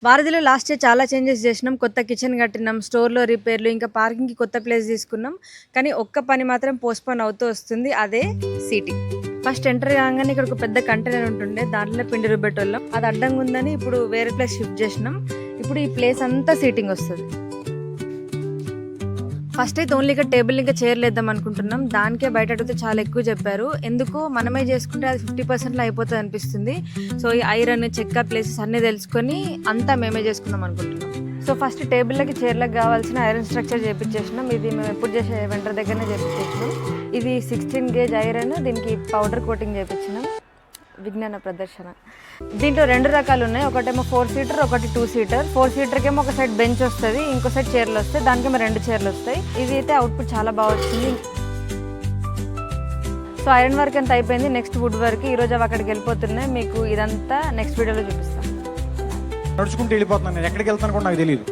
వారధిలో last year చాలా changes చేసినాం. కొత్త కిచెన్ కట్టినాం, స్టోర్‌లో రిపేర్లు, ఇంకా పార్కింగ్‌కి కొత్త ప్లేస్ తీసుకున్నాం. కానీ ఒక్క పని మాత్రం పోస్ట్‌పోన్ అవుతూ వస్తుంది. అదే సీటింగ్. ఫస్ట్ ఎంటర్ కాగానే ఇక్కడ ఒక పెద్ద కంటైనర్ ఉంటుండే, దాంట్లో పిండి రుబ్బేటోళ్ళం. అది అడ్డంగా ఉందని ఇప్పుడు వేరే ప్లేస్ షిఫ్ట్ చేసినాం. ఇప్పుడు ఈ ప్లేస్ అంతా సీటింగ్ వస్తుంది. ఫస్ట్ అయితే ఓన్లీ ఇక్కడ టేబుల్ ఇంకా చైర్ లేద్దాం అనుకుంటున్నాం. దానికే బయట అడిగితే చాలా ఎక్కువ చెప్పారు. ఎందుకు మనమే చేసుకుంటే అది 50%లో అయిపోతుంది అనిపిస్తుంది. సో ఈ ఐరన్, చెక్క, ప్లేసెస్ అన్నీ తెలుసుకొని అంతా మేమే చేసుకుందాం అనుకుంటున్నాం. సో ఫస్ట్ టేబుల్కి, చైర్లకు కావాల్సిన ఐరన్ స్ట్రక్చర్ చేయించేసినాం. ఇది మేము ఎప్పుడు చేసే వెంటర్ దగ్గరనే చేయించేసినాం. ఇది 16 గేజ్ ఐరన్, దీనికి పౌడర్ కోటింగ్ చేయించినాం. విజ్ఞాన ప్రదర్శన. దీంట్లో 2 రకాలు ఉన్నాయి. ఒకటేమో 4 సీటర్, ఒకటి 2 సీటర్. 4 సీటర్కేమో ఒక సైడ్ బెంచ్ వస్తుంది, ఇంకో సైడ్ చైర్లు వస్తాయి. దానికేమో 2 చైర్లు వస్తాయి. ఇది అయితే అవుట్పుట్ చాలా బాగా వచ్చింది. సో ఐరన్ వర్క్ అంతా అయిపోయింది. Next wood work. ఈరోజు అవి అక్కడికి వెళ్ళిపోతున్నాయి. మీకు ఇదంతా నెక్స్ట్ వీడియోలో చూపిస్తాను. నడుచుకుంటూ వెళ్ళిపోతున్నాను. నేను ఎక్కడికి వెళ్తాను కూడా నాకు తెలియదు.